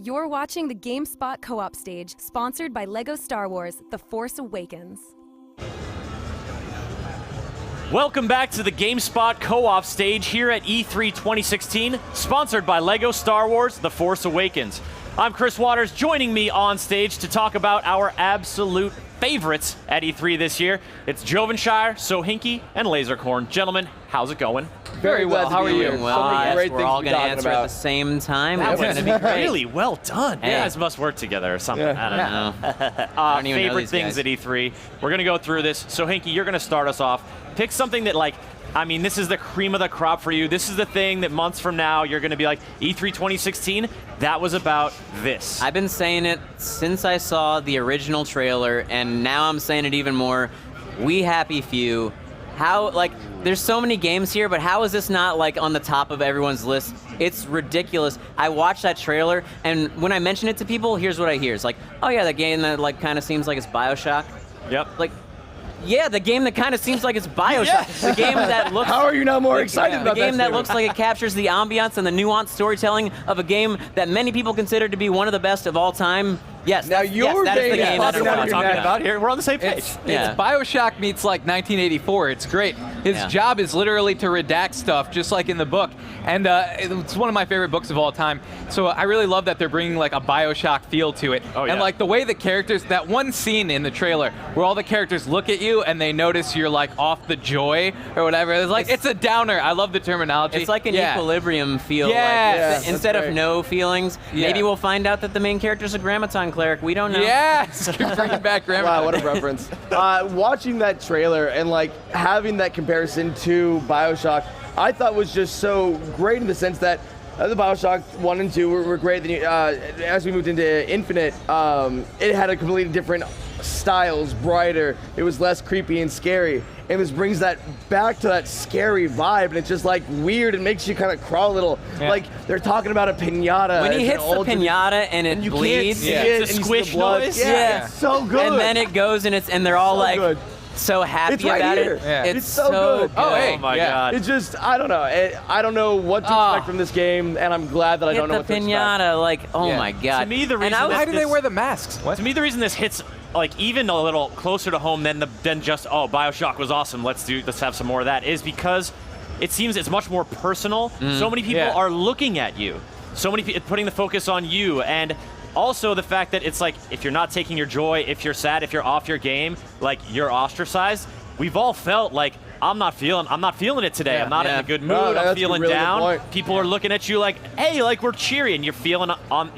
You're watching the GameSpot co-op stage, sponsored by LEGO Star Wars: The Force Awakens. Welcome back to the GameSpot co-op stage here at E3 2016, sponsored by LEGO Star Wars: The Force Awakens. I'm Chris Waters. Joining me on stage to talk about our absolute favorites at E3 this year, it's Jovenshire, Sohinki, and Lasercorn. Gentlemen, how's it going? Very well. How are you? Well, great we're things all to be going to talking answer about. at the same time. That That's going was to be great. really well done. Hey. You guys must work together or something. Yeah. I don't know. I don't even know Favorite these things guys. at E3. We're going to go through this. Sohinki, you're going to start us off. Pick something that, like, I mean, this is the cream of the crop for you. This is the thing that months from now you're going to be like, E3 2016, that was about this. I've been saying it since I saw the original trailer, and now I'm saying it even more. We happy few. How, like, there's so many games here, but how is this not, like, on the top of everyone's list? It's ridiculous. I watched that trailer, and when I mention it to people, here's what I hear. It's like, oh yeah, that game that, like, kind of seems like it's BioShock. Yep. Like, yeah, the game that kind of seems like it's BioShock. The game that looks... How are you not more excited about The game that statement? looks like it captures the ambiance and the nuanced storytelling of a game that many people consider to be one of the best of all time. Yes, Now yes, your that is the game game. is That's That's what what I'm we're your talking neck. about here. We're on the same page. It's Yeah. BioShock meets like 1984. It's great. His Yeah. job is literally to redact stuff, just like in the book. And it's one of my favorite books of all time. So I really love that they're bringing like a BioShock feel to it. Oh, yeah. And like the way the characters, that one scene in the trailer where all the characters look at you and they notice you're like off the joy or whatever. It's like, it's a downer. I love the terminology. It's like an Yeah. equilibrium feel. Yes. Like, instead That's of great. no feelings, Yeah. maybe we'll find out that the main character's a Grammaton cleric. We don't know. Yes, bringing back Grandma. Wow, what a reference. Watching that trailer and like having that comparison to BioShock, I thought was just so great in the sense that the BioShock 1 and 2 were great. Then as we moved into Infinite, it had a completely different styles, brighter. It was less creepy and scary. And this brings that back to that scary vibe, and it's just like weird. It makes you kind of crawl a little. Yeah. Like they're talking about a pinata. When he as an hits the ultimate- pinata and it and you bleeds, can't see Yeah. it, It's a and you see squish the blood. noise. Yeah, Yeah. it's so good. and then it goes and they're all So like good. so happy It's right about here. it. Yeah. It's It's so good. Oh, hey. Oh my Yeah. God. It's just, I don't know. I don't know what to Ah. expect from this game, and I'm glad that I Hit don't know the what to expect. pinata, like, oh Yeah. my god. To me, the And reason I was- that Why do they this- wear the masks? What? To me, the reason this hits like even a little closer to home than just, oh, BioShock was awesome, let's have some more of that, is because it seems it's much more personal. So many people Yeah. are looking at you. So many people putting the focus on you, and also the fact that it's like if you're not taking your joy, if you're sad, if you're off your game, like you're ostracized. We've all felt like I'm not feeling it today. Yeah. I'm not in Yeah. a good No, mood. that's a I'm feeling really good down. point. People are looking at you like, hey, like we're cheery, and you're feeling on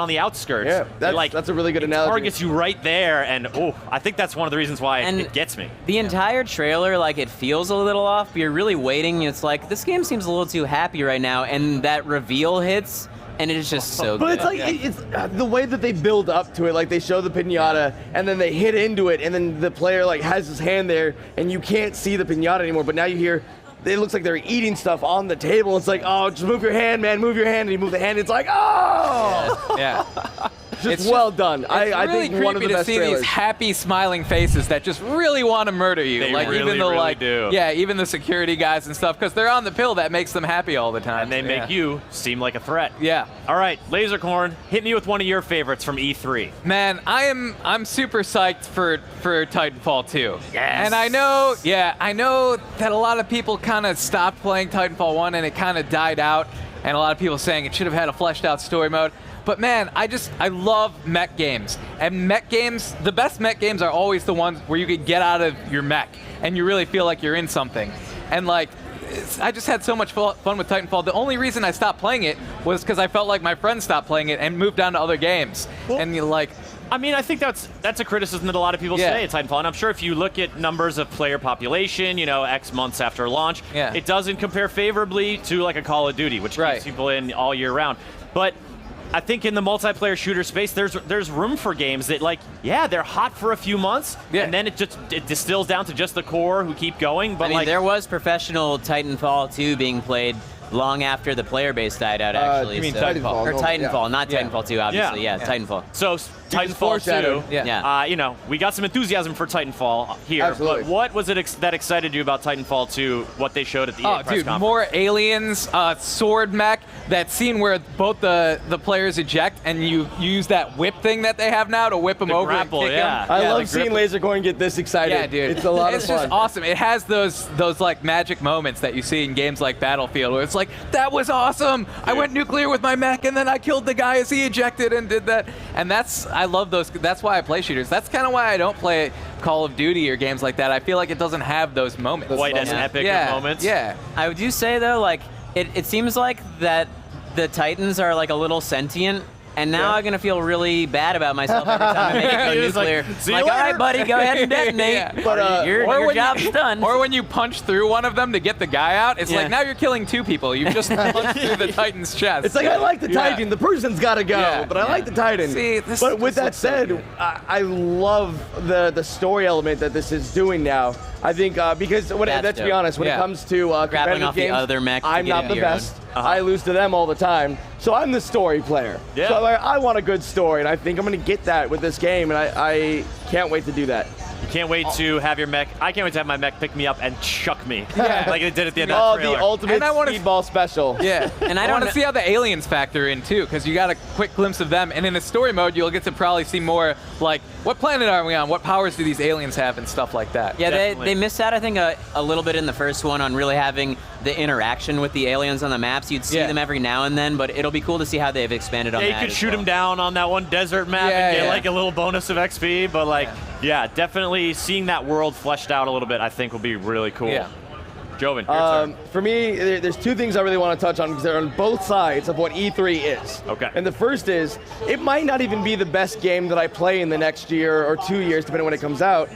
the outskirts. Yeah, that's- Like, that's a really good it analogy. targets you right there, and oh, I think that's one of the reasons why And it gets me. The entire trailer, like, it feels a little off, but you're really waiting. It's like, this game seems a little too happy right now, and that reveal hits, and it is just so But good. it's like, it's the way that they build up to it, like they show the pinata, and then they hit into it, and then the player like has his hand there, and you can't see the pinata anymore, but now you hear, it looks like they're eating stuff on the table. It's like, oh, just move your hand, man, move your hand, and you move the hand, it's like, oh! Yeah. Just well done. It's I really think one of the creepy to best see trailers. these happy, smiling faces that just really want to murder you. They like really, even the really like, do. yeah, even the security guys and stuff, because they're on the pill that makes them happy all the time. And they make you seem like a threat. Yeah. All right, Lasercorn, hit me with one of your favorites from E3. Man, I'm super psyched for Titanfall 2. Yes. And I know that a lot of people kind of stopped playing Titanfall 1 and it kind of died out, and a lot of people saying it should have had a fleshed out story mode. But man, I love mech games. And mech games, the best mech games are always the ones where you can get out of your mech and you really feel like you're in something. And like, I just had so much fun with Titanfall. The only reason I stopped playing it was because I felt like my friends stopped playing it and moved on to other games. Well, and you're like, I mean, I think that's a criticism that a lot of people Yeah. say at Titanfall, and I'm sure if you look at numbers of player population, you know, X months after launch, Yeah. it doesn't compare favorably to like a Call of Duty, which Right. keeps people in all year round. But I think in the multiplayer shooter space, there's room for games that, like, yeah, they're hot for a few months, Yeah. and then it distills down to just the core who keep going. But I mean, like, there was professional Titanfall 2 being played long after the player base died out, actually. you mean so- Titanfall, Or no, Titanfall, not Yeah. Titanfall 2, obviously. Yeah. Yeah, Titanfall. So just Titanfall foreshadowed. 2. Yeah. You know, we got some enthusiasm for Titanfall here. Absolutely. But what was it that excited you about Titanfall 2, what they showed at the EA press dude, conference? more aliens, sword mech, that scene where both the players eject and you use that whip thing that they have now to whip them The over grapple, and kick yeah. them. I the love seeing grip- Lasercorn get this excited. Yeah, dude. It's a lot of It's fun. just awesome. It has those like magic moments that you see in games like Battlefield where it's like, that was awesome. I went nuclear with my mech and then I killed the guy as he ejected and did that. And I love those. That's why I play shooters. That's kind of why I don't play Call of Duty or games like that. I feel like it doesn't have those moments. Quite as epic of moments. Yeah. I would do say though, like it seems like that the Titans are like a little sentient. And now I'm gonna feel really bad about myself every time I make it go He's like, nuclear. "See you all right, later." buddy, go ahead and detonate. Yeah. But, your job's done. Or when you punch through one of them to get the guy out, it's Yeah. like now you're killing two people. You've just punched through the Titan's chest. It's like, I like the Titan. The person's got to go, Yeah. but I like the Titan. See, this but with just that looks so said, good. I love the story element that this is doing now. I think because let's be dope. honest, when it Yeah. comes to Grappling competitive off the games, other mech to I'm get not into the your own. best. I lose to them all the time. So I'm the story player. Yeah. So I want a good story, and I think I'm going to get that with this game, and I can't wait to do that. You can't wait to have your mech. I can't wait to have my mech pick me up and chuck me. Yeah. Like it did at the end Oh, of the trailer. the ultimate And I wanna- speedball special. Yeah, And I I don't want kn- to see how the aliens factor in too, because you got a quick glimpse of them, and in the story mode, you'll get to probably see more like what planet are we on, what powers do these aliens have, and stuff like that. Yeah, Definitely. they missed out, I think, a little bit in the first one on really having the interaction with the aliens on the maps. You'd see Yeah. them every now and then, but it'll be cool to see how they've expanded on Yeah, that. you could as shoot well. him down on that one desert map Yeah, and get yeah. like a little bonus of XP, but like, yeah, definitely seeing that world fleshed out a little bit, I think will be really cool. Yeah. Joven, your turn. For me, there's two things I really want to touch on because they're on both sides of what E3 is. Okay. And the first is, it might not even be the best game that I play in the next year or 2 years, depending on when it comes out,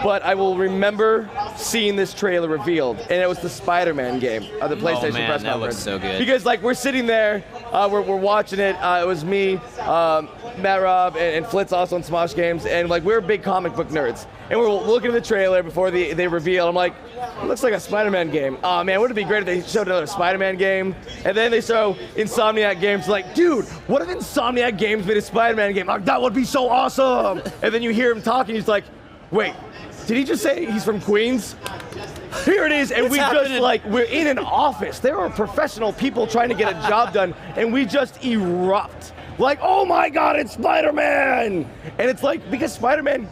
but I will remember seeing this trailer revealed, and it was the Spider-Man game of the PlayStation man, press that looks conference. so good. Because like we're sitting there, we're watching it. It was me, Matt Robb, and Flitz also on Smosh Games, and like we're big comic book nerds, and we're looking at the trailer before they reveal. I'm like, it looks like a Spider-Man game. Oh man, wouldn't it be great if they showed another Spider-Man game? And then they show Insomniac Games. Like, dude, what if Insomniac Games made a Spider-Man game? Like, that would be so awesome. And then you hear him talking. He's like, wait, did he just say he's from Queens? Here it is, and What's we happening? just like, we're in an office. There are professional people trying to get a job done, and we just erupt. Like, oh my God, it's Spider-Man! And it's like, because Spider-Man,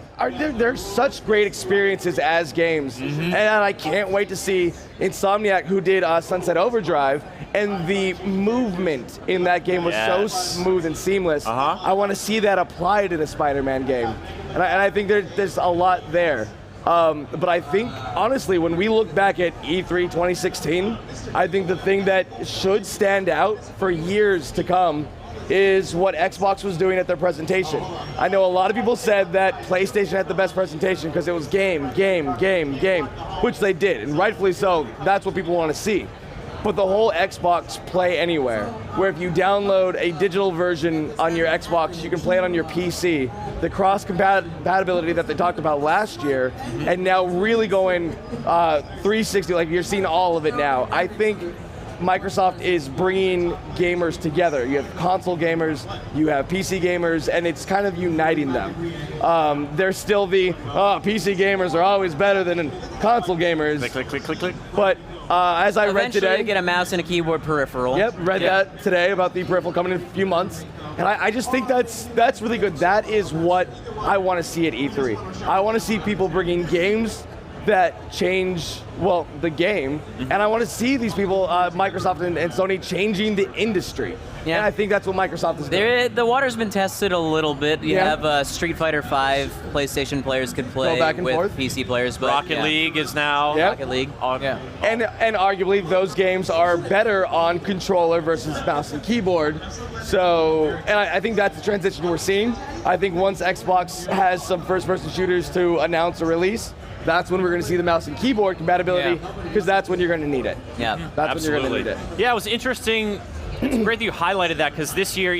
they're such great experiences as games. And I can't wait to see Insomniac, who did Sunset Overdrive, and the movement in that game was so Yes. smooth and seamless. I want to see that applied in a Spider-Man game. And I think there's a lot there. But I think, honestly, when we look back at E3 2016, I think the thing that should stand out for years to come is what Xbox was doing at their presentation. I know a lot of people said that PlayStation had the best presentation because it was game, which they did, and rightfully so. That's what people want to see. But the whole Xbox Play Anywhere, where if you download a digital version on your Xbox, you can play it on your PC. The cross-compatibility that they talked about last year, and now really going 360, like you're seeing all of it now. I think Microsoft is bringing gamers together. You have console gamers, you have PC gamers, and it's kind of uniting them. There's still the, PC gamers are always better than console gamers. Click. But as I read Eventually, today, they get a mouse and a keyboard peripheral. Yep, read that today about the peripheral coming in a few months. And I just think that's really good. That is what I want to see at E3. I want to see people bringing games that change, well, the game. And I want to see these people, Microsoft and Sony, changing the industry. Yeah. And I think that's what Microsoft is doing. The water's been tested a little bit. You Yeah. have Street Fighter V, PlayStation players could play back and with forth. PC players, but Rocket League is now. Yeah. Rocket League. Yeah. And arguably those games are better on controller versus mouse and keyboard. So, and I think that's the transition we're seeing. I think once Xbox has some first-person shooters to announce or release, that's when we're going to see the mouse and keyboard compatibility, because that's when you're going to need it. Yeah. That's when you're going to need it. Yeah, it was interesting. It's great that you highlighted that because this year,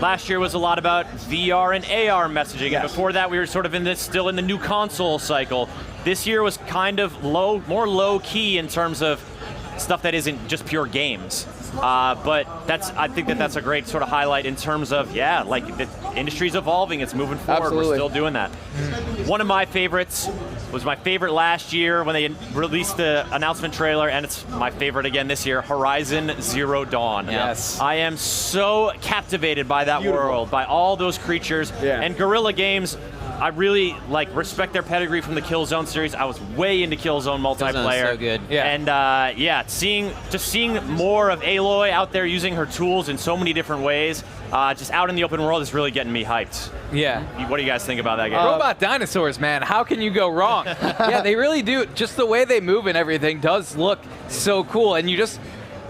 last year was a lot about VR and AR messaging, and before that we were sort of still in the new console cycle. This year was kind of more low key in terms of stuff that isn't just pure games. But I think that's a great sort of highlight in terms of, yeah, like the industry's evolving, it's moving forward, Absolutely. we're still doing that. One of my favorites was my favorite last year when they released the announcement trailer, and it's my favorite again this year, Horizon Zero Dawn. Yes. I am so captivated by that world, by all those creatures, and Guerrilla Games. I really respect their pedigree from the Killzone series. I was way into Killzone multiplayer. so good. Yeah. And seeing more of Aloy out there using her tools in so many different ways, just out in the open world is really getting me hyped. Yeah. What do you guys think about that game? Robot dinosaurs, man. How can you go wrong? Yeah, they really do. Just the way they move and everything does look so cool, and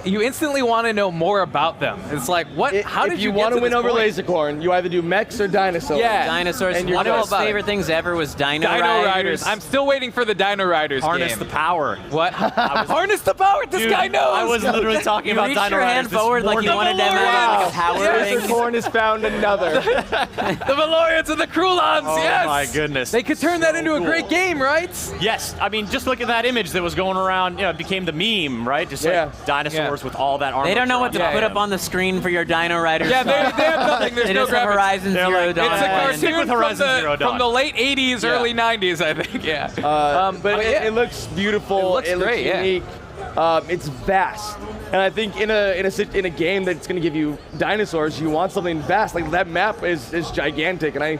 you instantly want to know more about them. It's like, what? How did you get want to win this over point? Lasercorn, you either do mechs or dinosaurs. Yeah. Dinosaurs. And you're One of all his about it. favorite things ever was Dino Riders. I'm still waiting for the Dino Riders Harness game. the power. What? Harness the power. This Dude, guy knows. I was literally talking You about reached Dino your Riders hand this forward like you morning. wanted them out like a power ring. Lasercorn has found another. The Valorians and the Krulons. Oh yes. my goodness. They could turn that So into a cool. great game, right? Yes, I mean, just look at that image that was going around, it became the meme, right? Just like dinosaurs with all that armor. They don't know what to surrounding put them. up on the screen for your Dino Riders. Yeah, they have nothing. There's They no just have graphics. Horizon They're Zero like, Dawn. It's a Stick cartoon with Horizon Zero Dawn. from the late 80s, early 90s, I think. Yeah. But it looks beautiful. It looks great, yeah. unique. It's vast, and I think in a game that's going to give you dinosaurs, you want something vast. Like that map is gigantic, and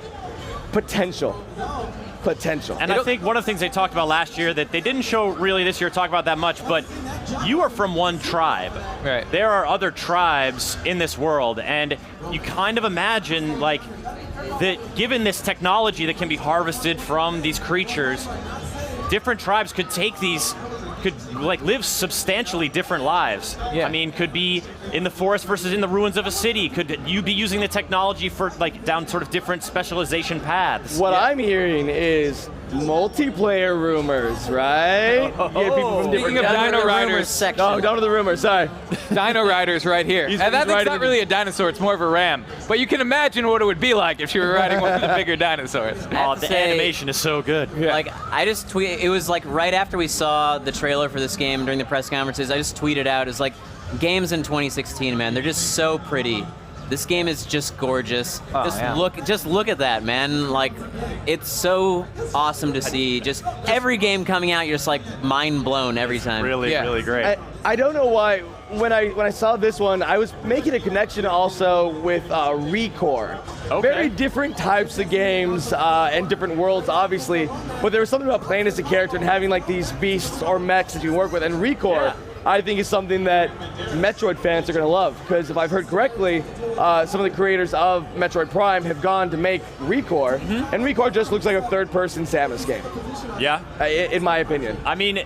potential. And I think one of the things they talked about last year that they didn't show really this year, talk about that much, but you are from one tribe. Right. There are other tribes in this world, and you kind of imagine that given this technology that can be harvested from these creatures, different tribes could take these, could live substantially different lives. Yeah. I mean, could be in the forest versus in the ruins of a city. Could you be using the technology for down sort of different specialization paths? What I'm hearing is multiplayer rumors, right? Oh. Yeah, people from Speaking different. of Down to Dino the Riders. rumors section. No, down to the rumors. Sorry. Dino Riders right here. He's And that right thing's in not the- really a dinosaur, it's more of a ram. But you can imagine what it would be like if you were riding one of the bigger dinosaurs. Oh, to the say- animation is so good. Like, I just tweeted, it was like right after we saw the trailer for this game during the press conferences, I just tweeted out, it's like, games in 2016, man, they're just so pretty. This game is just gorgeous. Just look at that, man. Like, it's so awesome to see. Just every game coming out, you're just like mind blown every time. Really, Yeah. really great. I don't know why. When I saw this one, I was making a connection also with Recore. Okay. Very different types of games and different worlds, obviously. But there was something about playing as a character and having these beasts or mechs that you work with. And Recore, I think, is something that Metroid fans are going to love. Because if I've heard correctly, some of the creators of Metroid Prime have gone to make Recore, and Recore just looks like a third-person Samus game, Yeah. in my opinion. I mean,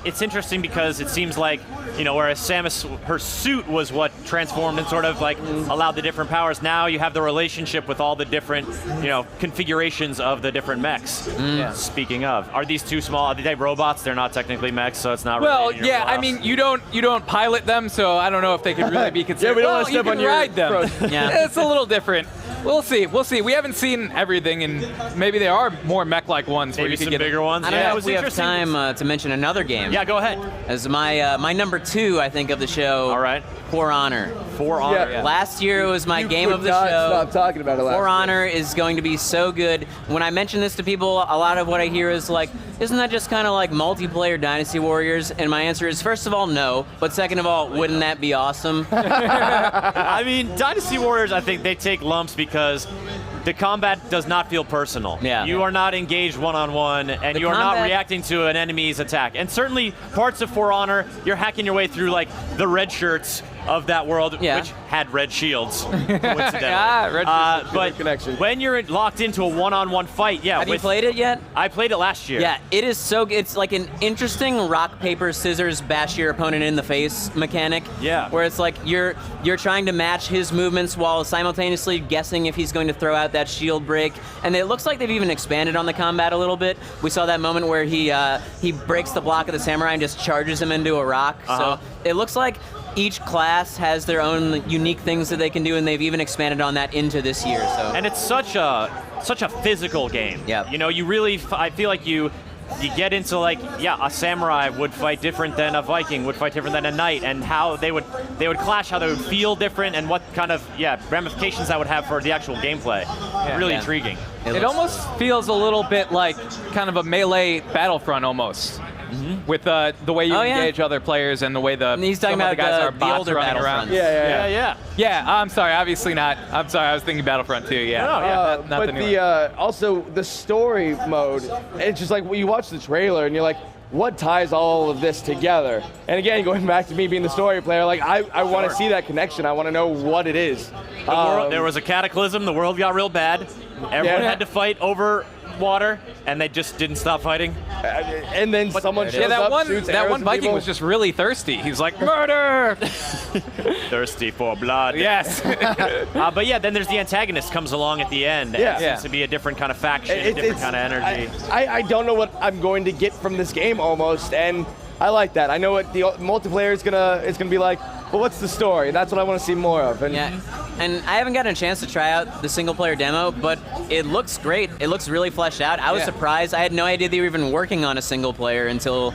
it's interesting because it seems like, whereas Samus, her suit was what transformed and sort of allowed the different powers. Now you have the relationship with all the different, configurations of the different mechs. Speaking of, are these too small? Are they robots? They're not technically mechs, so it's not. Well, really in your yeah, I wheelhouse. mean, you don't pilot them, so I don't know if they could really be considered. we don't well, wanna step you on can your ride them. pros. Yeah. It's a little different. We'll see. We haven't seen everything, and maybe there are more mech-like ones where Maybe you can some get bigger ones. I don't yeah, know it if was we have interesting. time to mention another game. Yeah, go ahead. As my number 2, I think, of the show. All right. For Honor. For Honor. Yeah. Last year it was my You game could of the not show. stop talking about it last For year. Honor is going to be so good. When I mention this to people, a lot of what I hear is like, isn't that just kind of like multiplayer Dynasty Warriors? And my answer is, first of all, no. But second of all, wouldn't that be awesome? I mean, Dynasty Warriors, I think they take lumps because the combat does not feel personal. Yeah. You are not engaged one-on-one, and The you are not combat- reacting to an enemy's attack. And certainly, parts of For Honor, you're hacking your way through the red shirts of that world, Yeah. which had red shields, coincidentally. red shields. But connection. when you're locked into a one-on-one fight, yeah. Have you played it yet? I played it last year. Yeah, it is so good. It's like an interesting rock, paper, scissors, bash your opponent in the face mechanic. Yeah. Where it's like you're trying to match his movements while simultaneously guessing if he's going to throw out that shield break. And it looks like they've even expanded on the combat a little bit. We saw that moment where he breaks the block of the samurai and just charges him into a rock. Uh-huh. So it looks like each class has their own unique things that they can do, and they've even expanded on that into this year. So. And it's such a physical game. Yeah. You really, I feel like you you get into like, a samurai would fight different than a Viking, would fight different than a knight, and how they would clash, how they would feel different, and what kind of ramifications that would have for the actual gameplay. Really intriguing. It almost feels a little bit like kind of a melee Battlefront almost. With the way you engage other players and the way he's talking some of about the guys are the bots older running around. Battlefronts. Yeah, I'm sorry, obviously not. I'm sorry, I was thinking Battlefront 2, not but the new one. also the story mode, it's just like when you watch the trailer and you're like, what ties all of this together? And again, going back to me being the story player, like I want to see that connection. I want to know what it is. There was a cataclysm. The world got real bad. Everyone had to fight over water, and they just didn't stop fighting. And then someone shows that up, one shoots that arrows one at Viking people. was just really thirsty. He's like, murder! Thirsty for blood. Yes. But then there's the antagonist comes along at the end. Yeah. It seems to be a different kind of faction, a different kind of energy. I don't know what I'm going to get from this game almost, and I like that. I know what the multiplayer is gonna be like. But what's the story? That's what I want to see more of. And And I haven't gotten a chance to try out the single-player demo, but it looks great. It looks really fleshed out. I was surprised. I had no idea they were even working on a single-player until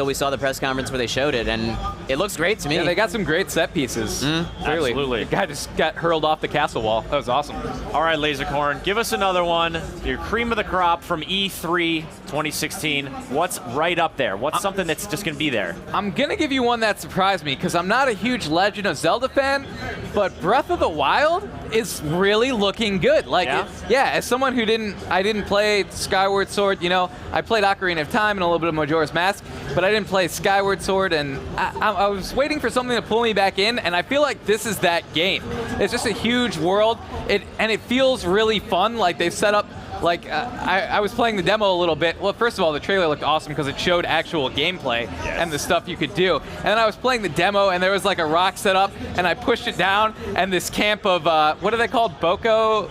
we saw the press conference where they showed it, and it looks great to me. Yeah, they got some great set pieces. Clearly. Absolutely. The guy just got hurled off the castle wall. That was awesome. All right, Lasercorn, give us another one. Your cream of the crop from E3 2016. What's right up there? What's something that's just going to be there? I'm going to give you one that surprised me, because I'm not a huge Legend of Zelda fan, but Breath of the Wild is really looking good. Like, as someone who didn't play Skyward Sword, I played Ocarina of Time and a little bit of Majora's Mask, but I didn't play Skyward Sword, and I was waiting for something to pull me back in, and I feel like this is that game. It's just a huge world, and it feels really fun. Like, they've set up, like, I was playing the demo a little bit. Well, first of all, the trailer looked awesome because it showed actual gameplay and the stuff you could do. And then I was playing the demo, and there was like a rock set up, and I pushed it down, and this camp of, what are they called? Bokrim?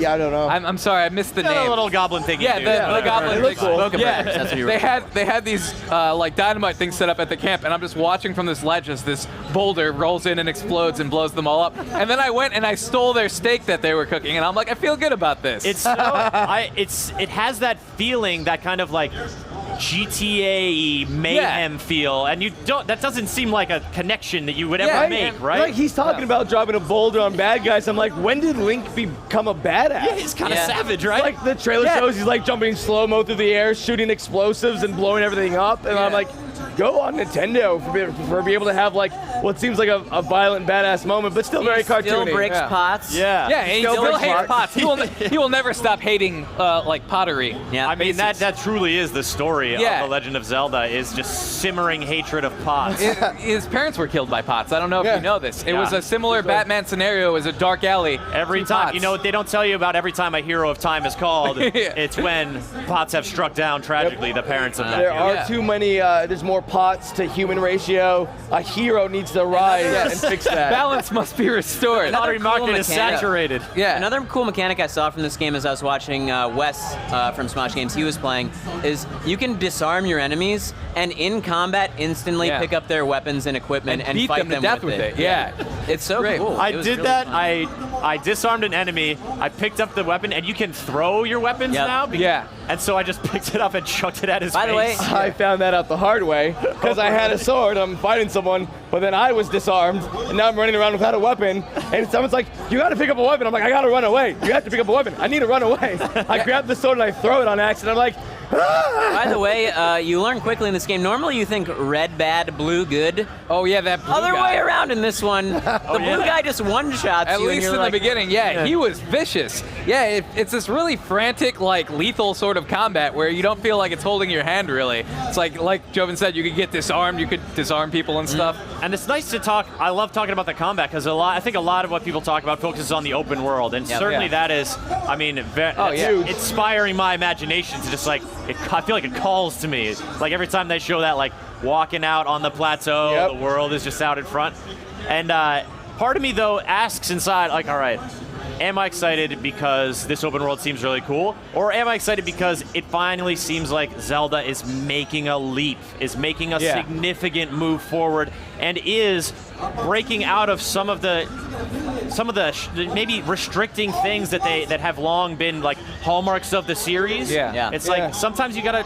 Yeah, I don't know. I'm sorry, I missed the name. The little goblin thing. Yeah, the goblin They look cool. That's what you were they had these like dynamite things set up at the camp, and I'm just watching from this ledge as this boulder rolls in and explodes and blows them all up. And then I went and I stole their steak that they were cooking, and I'm like, I feel good about this. It has that feeling, that kind of like GTA mayhem feel, and that doesn't seem like a connection that you would ever make, right? Like he's talking about dropping a boulder on bad guys. I'm like, when did Link become a badass? Yeah, he's kind of savage, right? Like the trailer shows, he's like jumping slow-mo through the air, shooting explosives and blowing everything up, and I'm like, go on Nintendo for being able to have like what seems like a violent badass moment, but still very cartoony. Still breaks pots. Yeah, and he still hates pots. pots. He will never stop hating like pottery. Yeah. I mean, that truly is the story of Yeah. The Legend of Zelda, is just simmering hatred of pots. His parents were killed by pots. I don't know if you know this. It was a similar That's right. Batman scenario. It was a dark alley. Every through time, pots. you know what they don't tell you about every time a hero of time is called, it's when pots have struck down tragically the parents of that There hero. are too many, there's more pots to human ratio. A hero needs to rise and fix that. Balance must be restored. Pottery Another cool market is mechanic. saturated. Yeah. Another cool mechanic I saw from this game as I was watching Wes from Smosh Games, he was playing, is you can disarm your enemies and in combat instantly pick up their weapons and equipment and beat fight them to death with it. Yeah. It's so great. cool. I It was did really that. fun. I disarmed an enemy. I picked up the weapon, and you can throw your weapons now. Yeah. And so I just picked it up and chucked it at his By face. the way, I found that out the hard way because I had a sword. I'm fighting someone, but then I was disarmed, and now I'm running around without a weapon. And someone's like, "You got to pick up a weapon." I'm like, "I got to run away. You have to pick up a weapon. I need to run away." I grab the sword and I throw it on accident. I'm like, by the way, you learn quickly in this game. Normally, you think red bad, blue good. Oh yeah, that blue Other guy. way around in this one. The blue guy just one-shots At you. and least you're in like, the beginning, he was vicious. Yeah, it's this really frantic, like lethal sort of combat where you don't feel like it's holding your hand really. It's like Joven said, you could get disarmed, you could disarm people and stuff. And it's nice to talk. I love talking about the combat because I think a lot of what people talk about focuses on the open world, and certainly that is, I mean, inspiring my imagination to just like. I feel like it calls to me. Like every time they show that, like walking out on the plateau, the world is just out in front. And part of me though asks inside, like, all right, am I excited because this open world seems really cool, or am I excited because it finally seems like Zelda is making a leap, is making a significant move forward, and is breaking out of some of the maybe restricting things that have long been like hallmarks of the series. It's like sometimes you gotta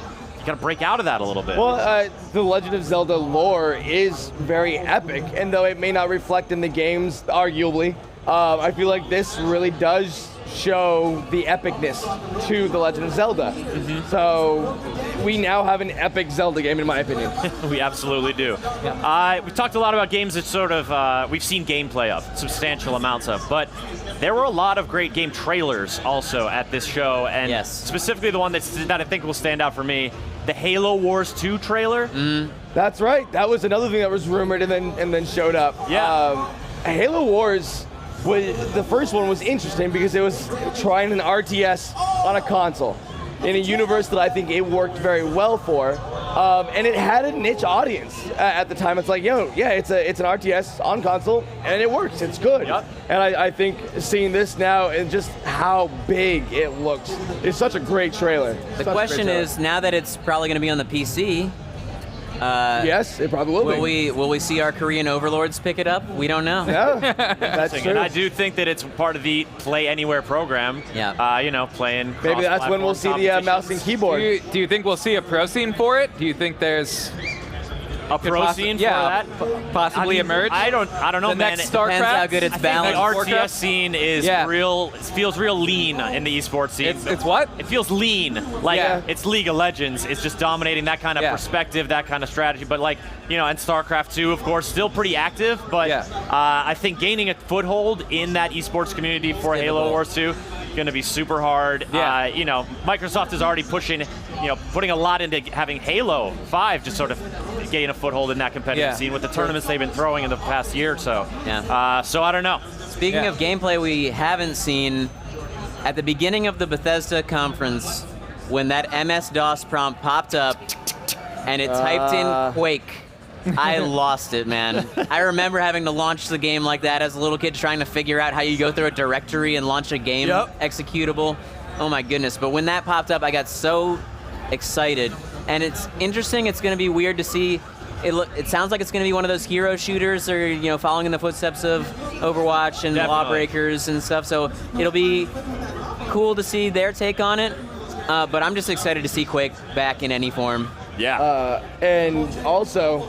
break out of that a little bit. Well, the Legend of Zelda lore is very epic, and though it may not reflect in the games, arguably, I feel like this really does show the epicness to the Legend of Zelda. So we now have an epic Zelda game, in my opinion. We absolutely do. We've talked a lot about games that sort of we've seen gameplay of, substantial amounts of, but there were a lot of great game trailers also at this show, and specifically the one that I think will stand out for me, the Halo Wars 2 trailer. That's right. That was another thing that was rumored and then showed up. Halo Wars, the first one was interesting because it was trying an RTS on a console in a universe that I think it worked very well for, and it had a niche audience at the time. It's like, it's an RTS on console, and it works. It's good. And I think seeing this now and just how big it looks is such a great trailer. The question is, now that it's probably going to be on the PC, yes, it probably will be. Will we see our Korean overlords pick it up? We don't know. Yeah, that's true. And I do think that it's part of the Play Anywhere program. Playing. Maybe that's when we'll see the mouse and keyboard. Do you think we'll see a pro scene for it? Do you think there's a pro scene for that? Possibly emerge? I don't know, the man. Next StarCraft? Depends how good it's balanced. The RTS scene is real. It feels real lean in the esports scene. It's what? It feels lean. Like it's League of Legends. It's just dominating that kind of perspective, that kind of strategy. But and StarCraft 2, of course, still pretty active. But I think gaining a foothold in that esports community for Halo Wars 2 going to be super hard. Microsoft is already pushing, putting a lot into having Halo 5 just sort of gain a foothold in that competitive scene with the tournaments they've been throwing in the past year or so. So I don't know. Speaking of gameplay we haven't seen, at the beginning of the Bethesda conference, when that MS-DOS prompt popped up and it typed in Quake, I lost it, man. I remember having to launch the game like that as a little kid, trying to figure out how you go through a directory and launch a game executable. Oh my goodness. But when that popped up, I got so excited. And it's interesting, it's going to be weird to see. It sounds like it's going to be one of those hero shooters, or following in the footsteps of Overwatch and Lawbreakers and stuff. So it'll be cool to see their take on it. But I'm just excited to see Quake back in any form. And also,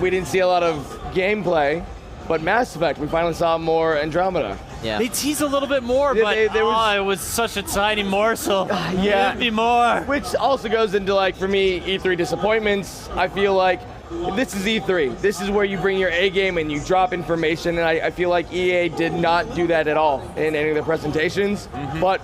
we didn't see a lot of gameplay, but Mass Effect, we finally saw more Andromeda. They teased a little bit more, but it was such a tiny morsel. Give me more. Which also goes into, for me, E3 disappointments. I feel like this is E3. This is where you bring your A game and you drop information, and I feel like EA did not do that at all in any of the presentations. But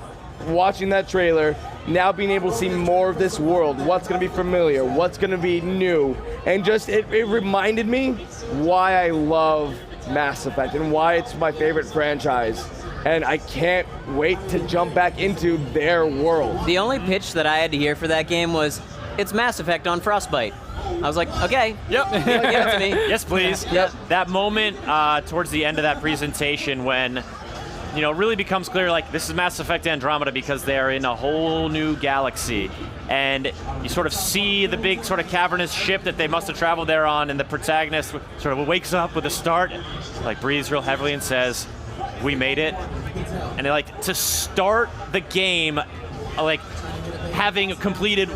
watching that trailer, now being able to see more of this world, what's going to be familiar, what's going to be new, and just it reminded me why I love Mass Effect and why it's my favorite franchise. And I can't wait to jump back into their world. The only pitch that I had to hear for that game was, it's Mass Effect on Frostbite. I was like, okay. Give it to me. Yes, please. That moment towards the end of that presentation when really becomes clear, this is Mass Effect Andromeda because they're in a whole new galaxy. And you sort of see the big sort of cavernous ship that they must have traveled there on, and the protagonist sort of wakes up with a start, breathes real heavily and says, we made it. And to start the game, having completed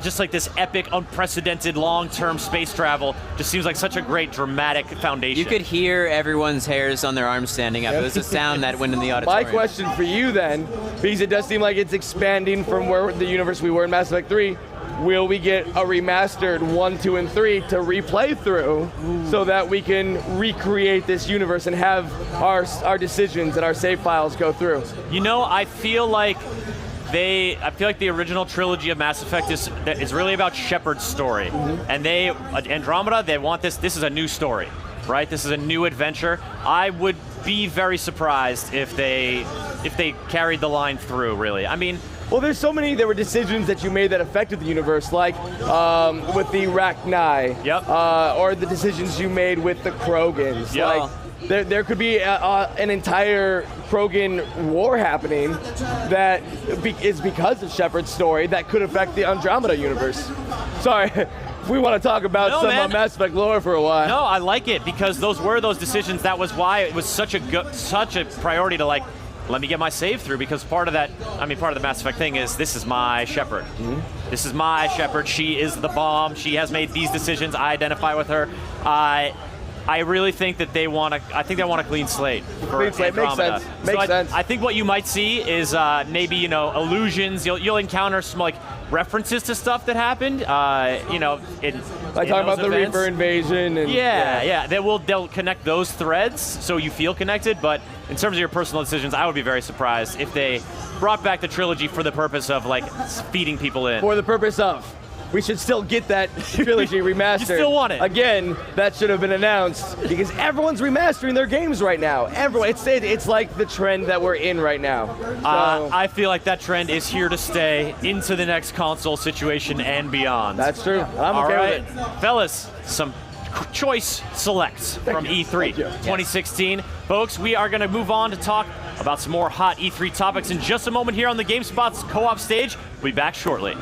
just this epic, unprecedented, long-term space travel just seems like such a great dramatic foundation. You could hear everyone's hairs on their arms standing up. It was a sound that went in the auditorium. My question for you then, because it does seem like it's expanding from where the universe we were in Mass Effect 3, will we get a remastered 1, 2, and 3 to replay through so that we can recreate this universe and have our decisions and our save files go through? I feel like the original trilogy of Mass Effect is really about Shepard's story. And Andromeda, they want this is a new story, right? This is a new adventure. I would be very surprised if they carried the line through, really. I mean, well, there were decisions that you made that affected the universe, like with the Rachni, or the decisions you made with the Krogans. there could be an entire Krogan war happening that is because of Shepard's story that could affect the Andromeda universe. Sorry, we want to talk about some Mass Effect lore for a while. No, I like it because those were those decisions. That was why it was such a priority to like, let me get my save through, because part of that, part of the Mass Effect thing is this is my Shepard. This is my Shepard. She is the bomb. She has made these decisions. I identify with her. I really think that they want to. I think they want a clean slate. Clean slate makes sense. Makes sense. I think what you might see is maybe illusions. You'll encounter some like references to stuff that happened. Like talking about the Reaper invasion. And, yeah. They'll connect those threads so you feel connected. But in terms of your personal decisions, I would be very surprised if they brought back the trilogy for the purpose of like feeding people in. For the purpose of. We should still get that trilogy remastered. You still want it. Again, that should have been announced because everyone's remastering their games right now. Everyone, it's like the trend that we're in right now. So, I feel like that trend is here to stay into the next console situation and beyond. That's true. I'm okay with it. Fellas, some choice selects from E3 2016. Folks, we are going to move on to talk about some more hot E3 topics in just a moment here on the GameSpot's co-op stage. We'll be back shortly.